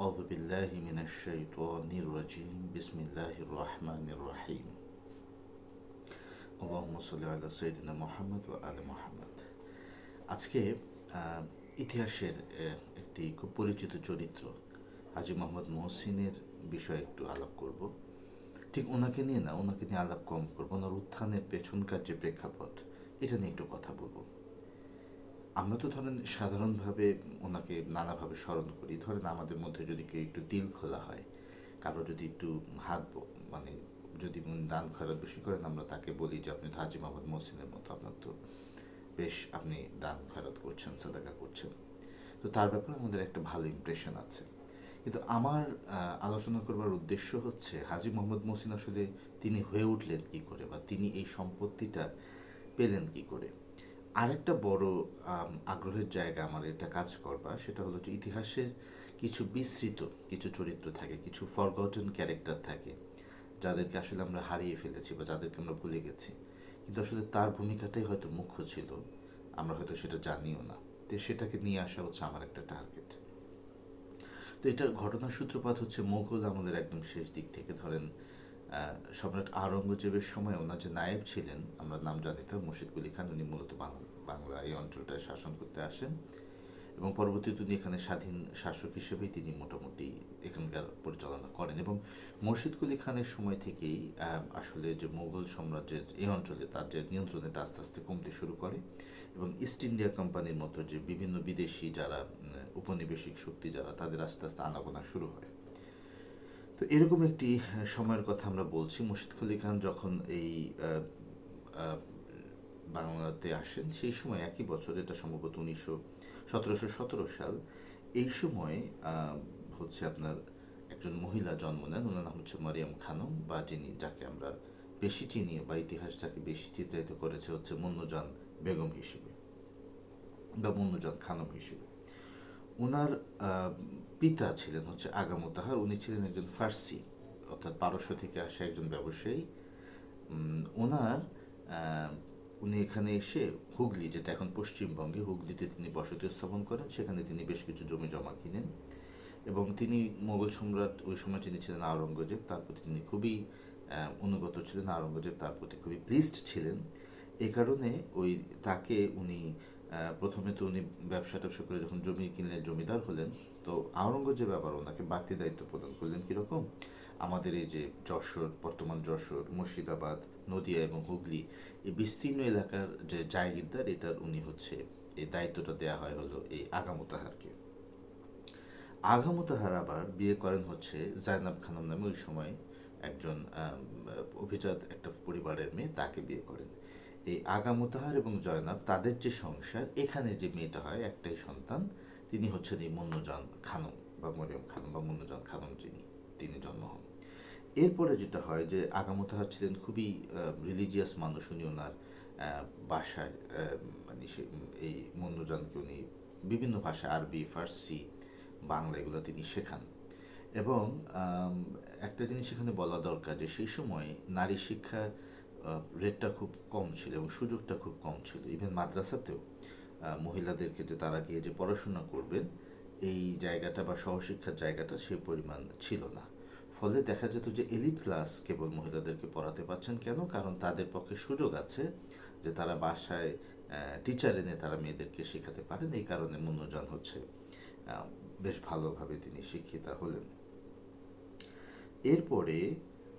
أعوذ بالله من الشيطان الرجيم بسم الله الرحمن الرحيم اللهم صل على سيدنا محمد وآل محمد আজকে ইতিহাসের একটি খুব পরিচিত চরিত্র হাজী মোহাম্মদ মহসিনের বিষয়ে একটু আলাপ করব। ঠিক ওনাকে নিয়ে না, ওনাকে নিয়ে আলাপ কম করবো, ওনার উত্থানের পেছনকার যে প্রেক্ষাপট এটা নিয়ে একটু কথা বলবো। আমরা তো ধরেন সাধারণভাবে ওনাকে নানাভাবে স্মরণ করি। ধরেন আমাদের মধ্যে যদি কেউ একটু দিল খোলা হয়, কারো যদি একটু মানে যদি দান খয়রাত বেশি করেন, আমরা তাকে বলি যে আপনি হাজী মোহাম্মদ মহসিনের মতো, আপনার তো বেশ আপনি দান খয়রাত করছেন, সাদাকা করছেন। তো তার ব্যাপারে আমাদের একটা ভালো ইমপ্রেশন আছে। কিন্তু আমার আলোচনা করবার উদ্দেশ্য হচ্ছে হাজী মোহাম্মদ মহসিন আসলে তিনি হয়ে উঠলেন কী করে, বা তিনি এই সম্পত্তিটা পেলেন কী করে। আরেকটা বড় আগ্রহের জায়গা আমার এটা কাজ করবার, সেটা হলো যে ইতিহাসের কিছু বিস্মৃত কিছু চরিত্র থাকে, কিছু ফরগটেন ক্যারেক্টার থাকে, যাদেরকে আসলে আমরা হারিয়ে ফেলেছি বা যাদেরকে আমরা ভুলে গেছি, কিন্তু আসলে তার ভূমিকাটাই হয়তো মুখ্য ছিল, আমরা হয়তো সেটা জানিও না। তো সেটাকে নিয়ে আসা হচ্ছে আমার একটা টার্গেট। তো এটার ঘটনার সূত্রপাত হচ্ছে মোগল আমলের একদম শেষ দিক থেকে। ধরেন সম্রাট আওরঙ্গজেবের সময় ওনার যে নায়েব ছিলেন, আমরা নাম জানি তো, মুর্শিদ কুলি খান, উনি মূলত বাংলা এই অঞ্চলটায় শাসন করতে আসেন এবং পরবর্তীতে উনি এখানে স্বাধীন শাসক হিসেবেই তিনি মোটামুটি এখানকার পরিচালনা করেন। এবং মুর্শিদ কুলি খানের সময় থেকেই আসলে যে মোগল সাম্রাজ্যের এই অঞ্চলে তার যে নিয়ন্ত্রণটা আস্তে আস্তে কমতে শুরু করে এবং ইস্ট ইন্ডিয়া কোম্পানির মতো যে বিভিন্ন বিদেশি যারা উপনিবেশিক শক্তি যারা, তাদের আস্তে আস্তে আনাগোনা শুরু হয়। তো এরকম একটি সময়ের কথা আমরা বলছি। মুর্শিদ কুলি খান যখন এই বাংলাতে আসেন, সেই সময় একই বছর, এটা সম্ভবত 1717 সাল, এই সময় হচ্ছে আপনার একজন মহিলা জন্ম নেন। ওনার নাম হচ্ছে মারিয়াম খানম, বা যাকে আমরা বেশি চিনি বা ইতিহাস যাকে বেশি চিত্রায়িত করেছে হচ্ছে মুন্নুজান বেগম হিসেবে বা মুন্নুজান খানম হিসেবে। ওনার পিতা ছিলেন হচ্ছে আগা মোতাহার। উনি ছিলেন একজন ফার্সি, অর্থাৎ পারস্য থেকে আসা একজন ব্যবসায়ী। ওনার উনি এখানে এসে হুগলি, যেটা এখন পশ্চিমবঙ্গে, হুগলিতে তিনি বসতি স্থাপন করেন। সেখানে তিনি বেশ কিছু জমি জমা কিনেন এবং তিনি মোগল সম্রাট ওই সময় যিনি ছিলেন আওরঙ্গজেব, তার প্রতি তিনি খুবই অনুগত ছিলেন। আওরঙ্গজেব তার প্রতি খুবই প্লিজড ছিলেন। এই কারণে তাকে উনি প্রথমে তো উনি ব্যবসা ট্যাবসা করে যখন জমি কিনলেন, জমিদার হলেন, তো আওরঙ্গজেব আবার ওনাকে বাড়তি দায়িত্ব প্রদান করলেন। কীরকম? আমাদের এই যে যশোর, বর্তমান যশোর, মুর্শিদাবাদ, নদিয়া এবং হুগলি, এই বিস্তীর্ণ এলাকার যে জায়গিরদার, এটার উনি হচ্ছে এই দায়িত্বটা দেওয়া হয় হলো এই আগা মোতাহারকে। আগা মোতাহার আবার বিয়ে করেন হচ্ছে জায়নাব খানম নামে ওই সময় একজন অভিজাত একটা পরিবারের মেয়ে, তাকে বিয়ে করেন। এই আগা মোতাহার এবং জয়নাব, তাদের যে সংসার, এখানে যে মেয়েটা হয়, একটাই সন্তান, তিনি হচ্ছেন এই মুন্নুজান খানম বা মরিয়ম খানম বা মুন্নুজান খানম, তিনি জন্ম হন। এরপরে যেটা হয় যে আগা মোতাহার ছিলেন খুবই রিলিজিয়াস মানুষ। উনি ওনার বাসায় মানে এই মুন্নুজানকে উনি বিভিন্ন ভাষা, আরবি, ফার্সি, বাংলা, এগুলো তিনি শেখান। এবং একটা জিনিস এখানে বলা দরকার যে সেই সময় নারী শিক্ষার রেটটা খুব কম ছিল এবং সুযোগটা খুব কম ছিল। ইভেন মাদ্রাসাতেও মহিলাদেরকে যে তারা গিয়ে যে পড়াশোনা করবেন, এই জায়গাটা বা সহশিক্ষার জায়গাটা সে পরিমাণ ছিল না। ফলে দেখা যেত যে এলিট ক্লাস কেবল মহিলাদেরকে পড়াতে পারছেন। কেন? কারণ তাদের পক্ষে সুযোগ আছে যে তারা বাসায় টিচার এনে তারা মেয়েদেরকে শেখাতে পারেন। এই কারণে মুন্নুজান হচ্ছে বেশ ভালোভাবে তিনি শিক্ষিতা হলেন। এরপরে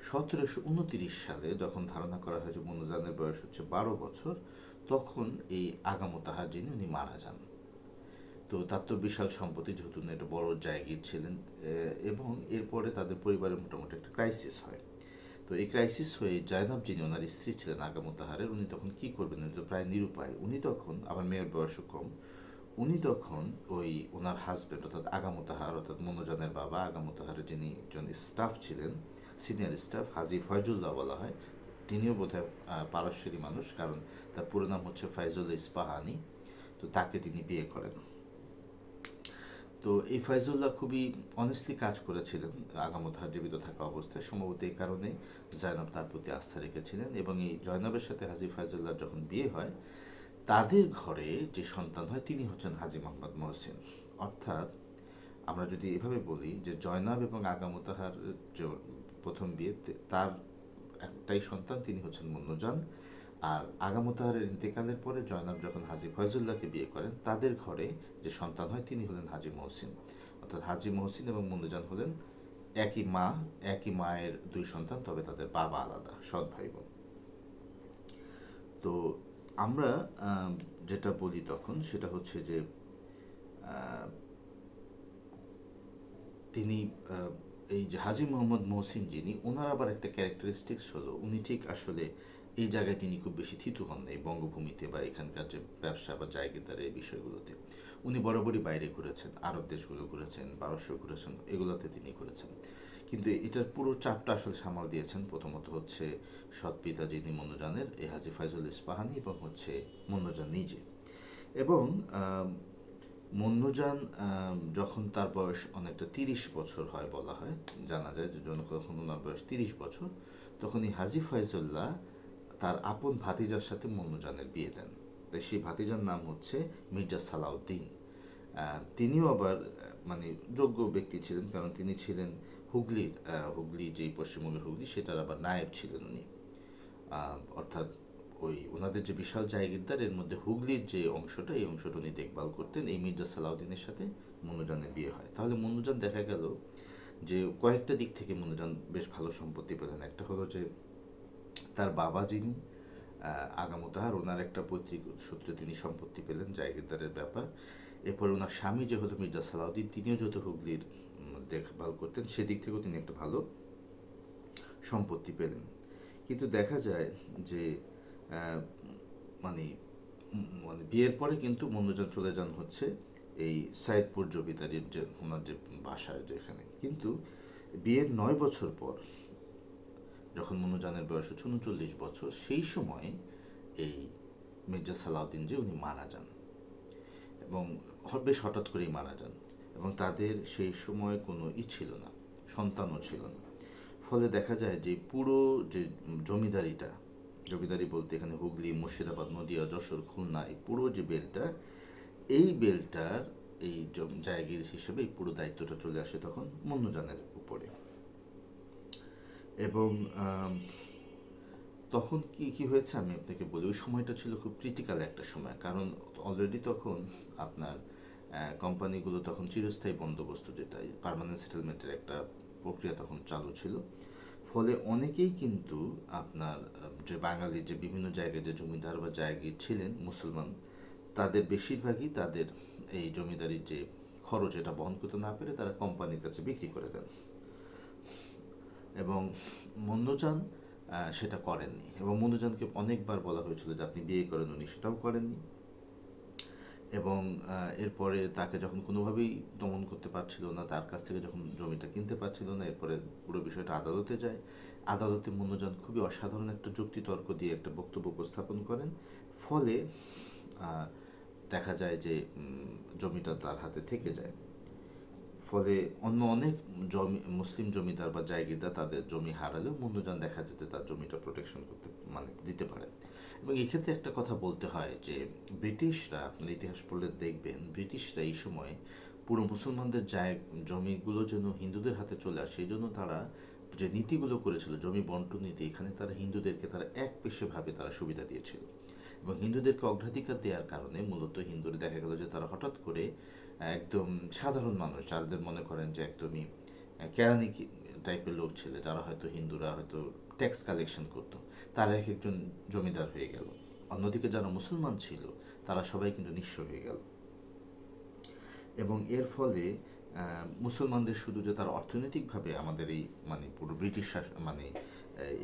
1729 সালে যখন ধারণা করা হয় যে মুন্নুজানের বয়স হচ্ছে 12 বছর, তখন এই আগা মোতাহার যিনি, উনি মারা যান। তো তার তো বিশাল সম্পত্তি, যেহেতু উনি একটা বড় জায়গির ছিলেন, এবং এরপরে তাদের পরিবারে মোটামুটি একটা ক্রাইসিস হয়। তো এই ক্রাইসিস হয়ে জয়নাব, যিনি ওনার স্ত্রী ছিলেন আগা মোতাহারের, উনি তখন কী করবেন, উনি তো প্রায় নিরুপায়। উনি তখন, আবার মেয়ের বয়সও কম, উনি তখন ওনার হাজব্যান্ড অর্থাৎ আগা মোতাহার, অর্থাৎ মুন্নুজানের বাবা আগা মোতাহারের যিনি একজন স্টাফ ছিলেন, সিনিয়র স্টাফ, হাজী ফয়জুল্লাহ বলা হয়, তিনিও বোধহয় পারস্যেরই মানুষ, কারণ তার পুরো নাম হচ্ছে ফয়জুল্লাহ ইস্পাহানি। তো তাকে তিনি বিয়ে করেন। তো এই ফয়জুল্লাহ খুবই অনেস্টলি কাজ করেছিলেন আগা মোতাহার জীবিত থাকা অবস্থায়। সম্ভবত এই কারণে জয়নাব তার প্রতি আস্থা রেখেছিলেন। এবং এই জয়নাবের সাথে হাজী ফয়জুল্লাহ যখন বিয়ে হয়, তাদের ঘরে যে সন্তান হয় তিনি হচ্ছেন হাজী মোহাম্মদ মহসিন। অর্থাৎ আমরা যদি এভাবে বলি যে জয়নাব এবং আগা মোতাহার যে প্রথম বিয়ে, তার একটাই সন্তান, তিনি হচ্ছেন মুন্নুজান। আর আগা মোতাহারের ইন্তেকালের পরে জয়নাব যখন হাজী ফয়জুল্লাহকে বিয়ে করেন, তাদের ঘরে যে সন্তান হয় তিনি হলেন হাজী মহসিন। অর্থাৎ হাজী মহসিন এবং মুন্নুজান হলেন একই মা, একই মায়ের দুই সন্তান, তবে তাদের বাবা আলাদা, সৎ ভাই বোন। তো আমরা যেটা বলি তখন সেটা হচ্ছে যে তিনি এই যে হাজী মোহাম্মদ মহসিন যিনি, ওনার আবার একটা ক্যারেক্টারিস্টিক্স হলো, উনি ঠিক আসলে এই জায়গায় তিনি খুব বেশি থিতু হন না, এই বঙ্গভূমিতে বা এখানকার যে ব্যবসা বা জায়গিরদারের এই বিষয়গুলোতে। উনি বরাবরই বাইরে ঘুরেছেন, আরব দেশগুলো ঘুরেছেন, পারস্য ঘুরেছেন, এগুলোতে তিনি ঘুরেছেন। কিন্তু এটার পুরো চাপটা আসলে সামাল দিয়েছেন প্রথমত হচ্ছে সৎ পিতা যিনি মুন্নুজানের, এই হাজী ফাইজুল ইস্পাহানি, এবং হচ্ছে মুন্নুজান নিজে। এবং মুন্নুজান যখন তার বয়স অনেকটা 30 বছর হয় বলা হয়, জানা যায় যে যখন ওনার বয়স 30 বছর, তখন এই হাজী ফয়জুল্লাহ তার আপন ভাতিজার সাথে মুন্নুজানের বিয়ে দেন। তাই সেই ভাতিজার নাম হচ্ছে মির্জা সালাউদ্দিন। তিনিও আবার মানে যোগ্য ব্যক্তি ছিলেন, কারণ তিনি ছিলেন হুগলি যেই পশ্চিমবঙ্গের হুগলি, সেটার আবার নায়েব ছিলেন উনি। অর্থাৎ ওই ওনাদের যে বিশাল জায়গিরদার, এর মধ্যে হুগলির যে অংশটা, এই অংশটা উনি দেখভাল করতেন। এই মির্জা সালাউদ্দিনের সাথে মুন্নুজানের বিয়ে হয়। তাহলে মুন্নুজান দেখা গেল যে কয়েকটা দিক থেকে মুন্নুজান বেশ ভালো সম্পত্তি পেলেন। একটা হলো যে তার বাবা যিনি আগা মোতাহার, ওনার একটা পৈতৃক সূত্রে তিনি সম্পত্তি পেলেন, জায়গিরদারের ব্যাপার। এরপর ওনার স্বামী যে হলো মির্জা সালাউদ্দিন, তিনিও যেহেতু হুগলির দেখভাল করতেন, সেদিক থেকেও তিনি একটা ভালো সম্পত্তি পেলেন। কিন্তু দেখা যায় যে মানে মানে বিয়ের পরে কিন্তু মুন্নুজান চলে যান হচ্ছে এই সাইদপুর জমিদারির যে ওনার যে বাসায় যেখানে। কিন্তু বিয়ের 9 বছর পর, যখন মুন্নুজানের বয়স হচ্ছে 39 বছর, সেই সময় এই মির্জা সালাউদ্দিন যে উনি মারা যান, এবং বেশ হঠাৎ করেই মারা যান। এবং তাদের সেই সময় কোনো ছিল না, সন্তানও ছিল না। ফলে দেখা যায় যে পুরো যে জমিদারি বলতে এখানে হুগলি, মুর্শিদাবাদ, নদিয়া, যশোর, খুলনা, এই পুরো যে বেলটা, এই বেলটার এই জায়গির হিসেবে এই পুরো দায়িত্বটা চলে আসে তখন মুন্নুজানের উপরে। এবং তখন কি কি হয়েছে আমি আপনাকে বলি। ওই সময়টা ছিল খুব ক্রিটিক্যাল একটা সময়, কারণ অলরেডি তখন আপনার কোম্পানিগুলো তখন চিরস্থায়ী বন্দোবস্ত, যেটা পার্মানেন্ট সেটেলমেন্টের একটা প্রক্রিয়া তখন চালু ছিল। ফলে অনেকেই কিন্তু আপনার যে বাঙালি যে বিভিন্ন জায়গায় যে জমিদার বা জায়গির ছিলেন মুসলমান, তাদের বেশিরভাগই তাদের এই জমিদারির যে খরচ, এটা বহন করতে না পেরে তারা কোম্পানির কাছে বিক্রি করে দেন। এবং মুন্নুজান সেটা করেননি, এবং মুন্নুজানকে অনেকবার বলা হয়েছিল যে আপনি বিয়ে করেন, উনি সেটাও করেননি। এবং এরপরে তাকে যখন কোনোভাবেই দমন করতে পারছিল না, তার কাছ থেকে যখন জমিটা কিনতে পারছিল না, এরপরে পুরো বিষয়টা আদালতে যায়। আদালতে মুন্নুজান খুবই অসাধারণ একটা যুক্তিতর্ক দিয়ে একটা বক্তব্য উপস্থাপন করেন। ফলে দেখা যায় যে জমিটা তার হাতে থেকে যায়। ফলে অন্য অনেক মুসলিম জমিদার বা জায়গিরদার তাদের জমি হারালেও মুন্নুজান দেখা যেতে তার জমিটা প্রোটেকশন করতে দিতে পারে। এবং এক্ষেত্রে একটা কথা বলতে হয় যে ব্রিটিশরা, আপনার ইতিহাস পড়লে দেখবেন, ব্রিটিশরা এই সময় পুরো মুসলমানদের জমিগুলো যেন হিন্দুদের হাতে চলে আসে, এই জন্য তারা যে নীতিগুলো করেছিল, জমি বন্টন নীতি, এখানে তারা হিন্দুদেরকে তারা এক পেশেভাবে তারা সুবিধা দিয়েছিল। এবং হিন্দুদেরকে অগ্রাধিকার দেওয়ার কারণে মূলত হিন্দুরা দেখা গেল যে তারা হঠাৎ করে একদম সাধারণ মানুষ, যাদের মনে করেন যে একদমই কেরানি টাইপের লোক ছিল, যারা হয়তো হিন্দুরা হয়তো ট্যাক্স কালেকশন করতো, তারা এক একজন জমিদার হয়ে গেল। অন্যদিকে যারা মুসলমান ছিল তারা সবাই কিন্তু নিঃস্ব হয়ে গেল। এবং এর ফলে মুসলমানদের শুধু যে তারা অর্থনৈতিকভাবে আমাদের এই পুরো ব্রিটিশ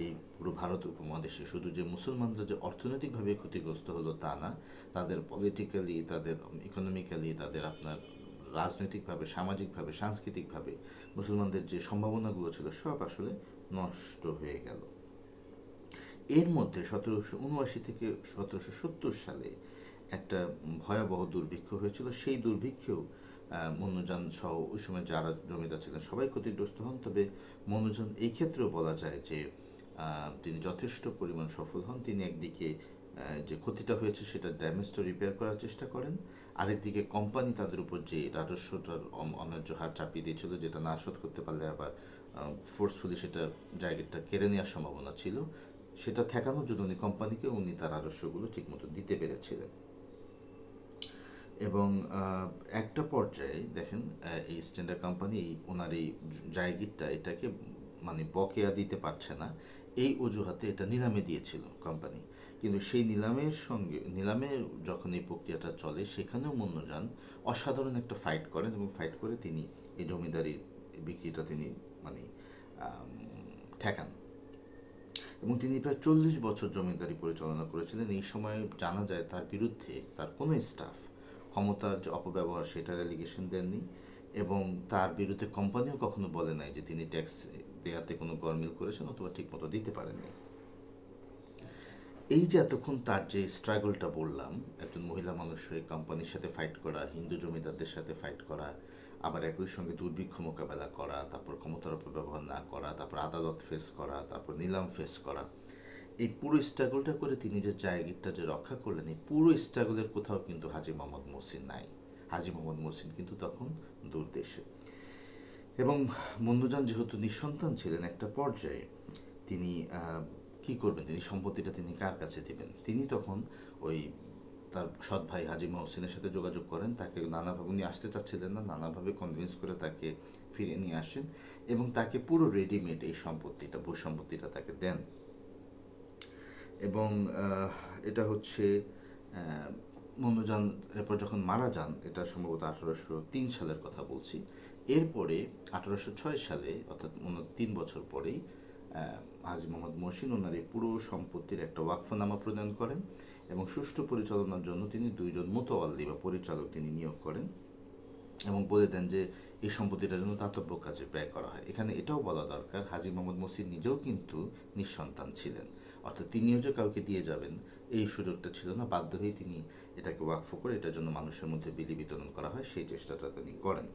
এই পুরো ভারত উপমহাদেশে শুধু যে মুসলমানরা যে অর্থনৈতিকভাবে ক্ষতিগ্রস্ত হলো তা না, তাদের পলিটিক্যালি, তাদের ইকোনমিক্যালি, তাদের আপনার রাজনৈতিকভাবে, সামাজিকভাবে, সাংস্কৃতিকভাবে মুসলমানদের যে সম্ভাবনাগুলো ছিল সব আসলে নষ্ট হয়ে গেল। এর মধ্যে 1779 থেকে 1770 সালে একটা ভয়াবহ দুর্ভিক্ষ হয়েছিল। সেই দুর্ভিক্ষেও মুন্নুজান সহ ওই সময় যারা জমিদার ছিলেন সবাই ক্ষতিগ্রস্ত হন। তবে মুন্নুজান এই ক্ষেত্রেও বলা যায় যে তিনি যথেষ্ট পরিমাণ সফল হন। তিনি একদিকে যে ক্ষতিটা হয়েছে সেটা ড্যামেজটা রিপেয়ার করার চেষ্টা করেন, আরেকদিকে কোম্পানি তাদের উপর যে রাজস্বটার অন্যায্য হার চাপিয়ে দিয়েছিল, যেটা না শোধ করতে পারলে আবার ফোর্সফুলি সেটা জায়গাটা কেড়ে নেওয়ার সম্ভাবনা ছিল, সেটা ঠেকানোর জন্য কোম্পানিকে তার রাজস্বগুলো ঠিকমতো দিতে পেরেছিলেন। এবং একটা পর্যায়ে দেখেন এই স্ট্যান্ডার্ড কোম্পানি ওনার এই জায়গিরটা এটাকে মানে বকেয়া দিতে পারছে না, এই অজুহাতে এটা নিলামে দিয়েছিল কোম্পানি। কিন্তু সেই নিলামে যখন এই প্রক্রিয়াটা চলে, সেখানেও মন্যজান অসাধারণ একটা ফাইট করেন এবং ফাইট করে তিনি এই জমিদারির বিক্রিটা তিনি মানে ঠেকান। এবং তিনি প্রায় 40 বছর জমিদারি পরিচালনা করেছিলেন। এই সময় জানা যায় তার বিরুদ্ধে তার কোনো স্টাফ ক্ষমতার যে অপব্যবহার সেটার অ্যালিগেশন দেননি, এবং তার বিরুদ্ধে কোম্পানিও কখনো বলে নাই যে তিনি ট্যাক্স দেওয়াতে কোনো গরমিল করেছেন অথবা ঠিকমতো দিতে পারেননি। এই যে এতক্ষণ তার যে স্ট্রাগলটা বললাম, একজন মহিলা মানুষ হয়ে কোম্পানির সাথে ফাইট করা, হিন্দু জমিদারদের সাথে ফাইট করা, আবার একই সঙ্গে দুর্ভিক্ষ মোকাবেলা করা, তারপর ক্ষমতার অপব্যবহার না করা, তারপর আদালত ফেস করা, তারপর নিলাম ফেস করা, এই পুরো স্ট্রাগলটা করে তিনি যে জায়গিরটা যে রক্ষা করলেন, এই পুরো স্ট্রাগলের কোথাও কিন্তু হাজী মোহাম্মদ মহসিন নাই। হাজী মোহাম্মদ মহসিন কিন্তু তখন দূর দেশে। এবং মন্নুজান যেহেতু নিঃসন্তান ছিলেন, একটা পর্যায়ে তিনি কি করবেন, তিনি সম্পত্তিটা তিনি কার কাছে দেবেন? তিনি তখন ওই তার সৎ ভাই হাজী মহসিনের সাথে যোগাযোগ করেন, তাকে নানাভাবে, উনি আসতে চাচ্ছিলেন না, নানাভাবে কনভিন্স করে তাকে ফিরে নিয়ে আসেন এবং তাকে পুরো রেডিমেড এই সম্পত্তিটা, ভূ সম্পত্তিটা তাকে দেন। এবং এটা হচ্ছে মন্নুজান এরপর যখন মারা যান, এটা সম্ভবত 1803 সালের কথা বলছি। এরপরে 1806 সালে, অর্থাৎ 3 বছর পরেই হাজী মোহাম্মদ মহসিন ওনার এই পুরো সম্পত্তির একটা ওয়াকফনামা প্রদান করেন এবং সুষ্ঠু পরিচালনার জন্য তিনি 2 জন মুতাওয়াল্লি বা পরিচালক তিনি নিয়োগ করেন এবং বলে দেন যে এই সম্পত্তিটার জন্য দাতব্য কাজে ব্যয় করা হয়। এখানে এটাও বলা দরকার, হাজী মোহাম্মদ মহসিন নিজেও কিন্তু নিঃসন্তান ছিলেন, অর্থাৎ তিনিও যে কাউকে দিয়ে যাবেন এই সুযোগটা ছিল না। বাধ্য হয়ে তিনি এটাকে ওয়াকফ করে এটার জন্য মানুষের মধ্যে বিলি বিতরণ করা হয়, সেই চেষ্টাটা তিনি করেন।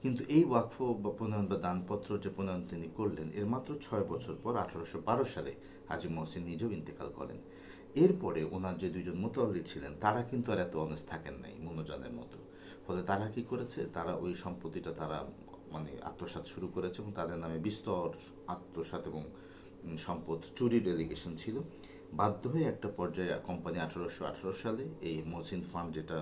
কিন্তু এই ওয়াকফ বা প্রণয়ন বা দানপত্র যে প্রণয়ন তিনি করলেন, এর মাত্র 6 বছর পর 1812 সালে হাজী মহসিন নিজেও ইন্তেকাল করেন। এরপরে ওনার যে 2 জন মুতাওয়াল্লি ছিলেন, তারা কিন্তু আর এত অনেস্ট থাকেন নাই মনোজানের মতো। ফলে তারা কি করেছে, তারা ওই সম্পত্তিটা তারা মানে আত্মসাৎ শুরু করেছে এবং তাদের নামে বিস্তর আত্মসাৎ এবং সম্পদ চুরির এলিগেশন ছিল। বাধ্য হয়ে একটা পর্যায়ে কোম্পানি 1818 সালে এই মহসিন ফান্ড যেটা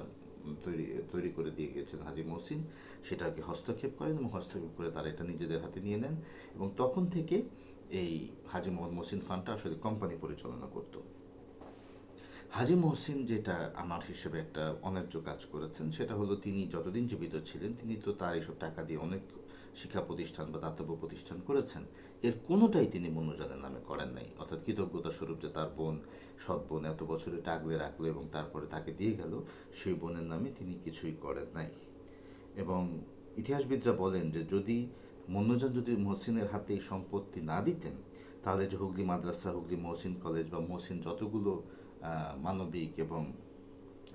তৈরি করে দিয়ে গিয়েছিলেন হাজী মহসিন, সেটাকে হস্তক্ষেপ করেন এবং হস্তক্ষেপ করে তারা এটা নিজেদের হাতে নিয়ে নেন এবং তখন থেকে এই হাজী মোহাম্মদ মহসিন ফান্ডটা আসলে কোম্পানি পরিচালনা করতো। হাজী মহসিন যেটা আমার হিসেবে একটা অন্যায্য কাজ করেছেন, সেটা হলো তিনি যতদিন জীবিত ছিলেন তিনি তো তার এইসব টাকা দিয়ে অনেক শিক্ষা প্রতিষ্ঠান বা দাতব্য প্রতিষ্ঠান করেছেন, এর কোনোটাই তিনি মন্নুজানের নামে করেন নাই। অর্থাৎ কৃতজ্ঞতা স্বরূপ যে তার বোন, সৎ বোন এত বছরে আগলে রাখলো এবং তারপরে তাকে দিয়ে গেল, সেই বোনের নামে তিনি কিছুই করেন নাই। এবং ইতিহাসবিদরা বলেন যে যদি মন্নুজান যদি মহসিনের হাতে এই সম্পত্তি না দিতেন, তাহলে যে হুগলি মাদ্রাসা, হুগলি মহসিন কলেজ বা মহসিন যতগুলো মানবিক এবং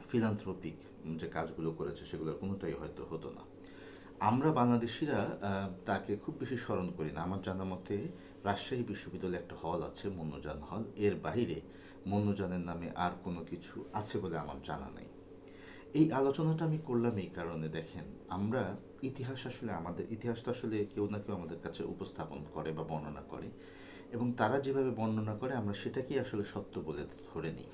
ফিলান্থ্রপিক যে কাজগুলো করেছে, সেগুলোর কোনোটাই হয়তো হতো না। আমরা বাংলাদেশিরা তাকে খুব বেশি স্মরণ করি না। আমার জানা মতে রাজশাহী বিশ্ববিদ্যালয়ে একটা হল আছে, মন্নুজান হল, এর বাইরে মন্নুজানের নামে আর কোনো কিছু আছে বলে আমার জানা নেই। এই আলোচনাটা আমি করলাম এই কারণে, দেখেন আমরা ইতিহাস আসলে, আমাদের ইতিহাস তো আসলে কেউ না কেউ আমাদের কাছে উপস্থাপন করে বা বর্ণনা করে, এবং তারা যেভাবে বর্ণনা করে আমরা সেটাকেই আসলে সত্য বলে ধরে নিই।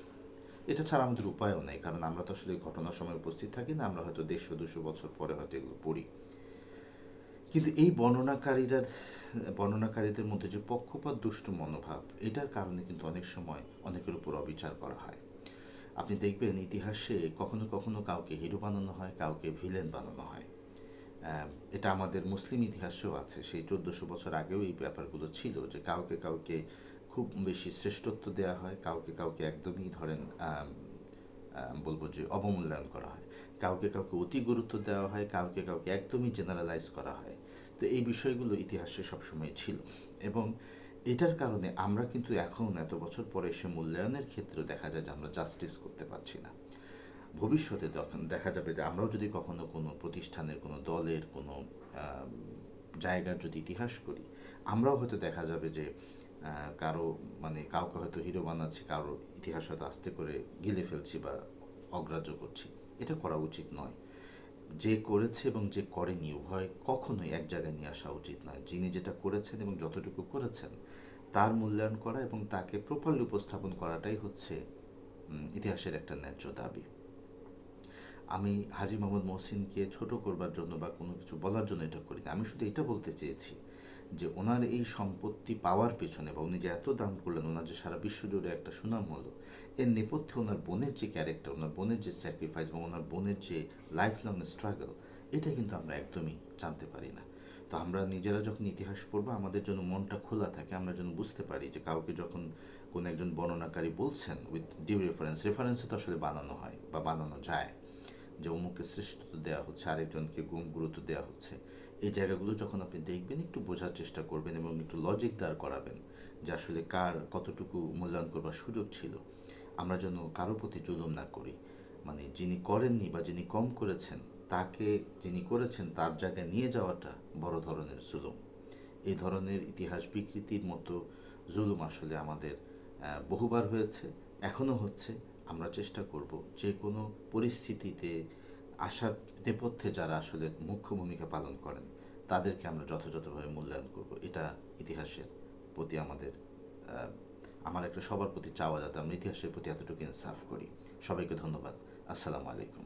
এটা ছাড়া আমাদের উপায়ও নেই, কারণ আমরা তো আসলে ঘটনার সময় উপস্থিত থাকি না, আমরা হয়তো 150-200 বছর পরে হয়তো এগুলো পড়ি। কিন্তু এই বর্ণনাকারীদের মধ্যে যে পক্ষপাত দুষ্ট মনোভাব, এটার কারণে কিন্তু অনেক সময় অনেকের উপর অবিচার করা হয়। আপনি দেখবেন ইতিহাসে কখনো কখনো কাউকে হিরো বানানো হয়, কাউকে ভিলেন বানানো হয়। এটা আমাদের মুসলিম ইতিহাসেও আছে, সেই 1400 বছর আগেও এই ব্যাপারগুলো ছিল যে কাউকে কাউকে খুব বেশি শ্রেষ্ঠত্ব দেওয়া হয়, কাউকে কাউকে একদমই ধরেন বলবো যে অবমূল্যায়ন করা হয়, কাউকে কাউকে অতি গুরুত্ব দেওয়া হয়, কাউকে কাউকে একদমই জেনারেলাইজ করা হয়। তো এই বিষয়গুলো ইতিহাসে সবসময় ছিল এবং এটার কারণে আমরা কিন্তু এখন এত বছর পরে এসে মূল্যায়নের ক্ষেত্রে দেখা যায় যে আমরা জাস্টিস করতে পারছি না। ভবিষ্যতে তখন দেখা যাবে যে আমরাও যদি কখনো কোনো প্রতিষ্ঠানের, কোনো দলের, কোনো জায়গার যদি ইতিহাস করি, আমরাও হয়তো দেখা যাবে যে কারো মানে কাউকে হয়তো হিরো বানাচ্ছি, কারো ইতিহাস হয়তো আস্তে করে গিলে ফেলছি বা অগ্রাহ্য করছি। এটা করা উচিত নয়। যে করেছে এবং যে করেনি উভয় কখনোই এক জায়গায় নিয়ে আসা উচিত নয়। যিনি যেটা করেছেন এবং যতটুকু করেছেন তার মূল্যায়ন করা এবং তাকে প্রপারলি উপস্থাপন করাটাই হচ্ছে ইতিহাসের একটা ন্যায্য দাবি। আমি হাজী মোহাম্মদ মহসিনকে ছোট করবার জন্য বা কোনো কিছু বলার জন্য এটা করি না। আমি শুধু এটা বলতে চেয়েছি যে ওনার এই সম্পত্তি পাওয়ার পেছনে বা উনি যে এত দান করলেন, ওনার যে সারা বিশ্ব জুড়ে একটা সুনাম হলো, এর নেপথ্যে ওনার বোনের যে ক্যারেক্টার, ওনার বোনের যে স্যাক্রিফাইস এবং ওনার বোনের যে লাইফ লং স্ট্রাগল, এটা কিন্তু আমরা একদমই জানতে পারি না। তো আমরা নিজেরা যখন ইতিহাস পড়বো আমাদের জন্য মনটা খোলা থাকে, আমরা যেন বুঝতে পারি যে কাউকে যখন কোনো একজন বর্ণনাকারী বলছেন উইথ ডিউ রেফারেন্সও তো আসলে বানানো হয় বা বানানো যায়, যে অমুককে শ্রেষ্ঠত্ব দেওয়া হচ্ছে, আরেকজনকে গুরুত্ব দেওয়া হচ্ছে। এই জায়গাগুলো যখন আপনি দেখবেন একটু বোঝার চেষ্টা করবেন এবং একটু লজিক দাঁড় করাবেন যে আসলে কার কতটুকু মূল্যায়ন করবার সুযোগ ছিল। আমরা যেন কারো প্রতি জুলুম না করি, মানে যিনি করেননি বা যিনি কম করেছেন তাকে যিনি করেছেন তার জায়গায় নিয়ে যাওয়াটা বড় ধরনের জুলুম। এই ধরনের ইতিহাস বিকৃতির মতো জুলুম আসলে আমাদের বহুবার হয়েছে, এখনও হচ্ছে। আমরা চেষ্টা করব যে কোনো পরিস্থিতিতে আসার নেপথ্যে যারা আসলে মুখ্য ভূমিকা পালন করেন তাদেরকে আমরা যথাযথভাবে মূল্যায়ন করব। এটা ইতিহাসের প্রতি আমাদের আমার একটা সবার প্রতি চাওয়া, যাতে আমরা ইতিহাসের প্রতি এতটুকু ইনসাফ করি। সবাইকে ধন্যবাদ। আসসালামু আলাইকুম।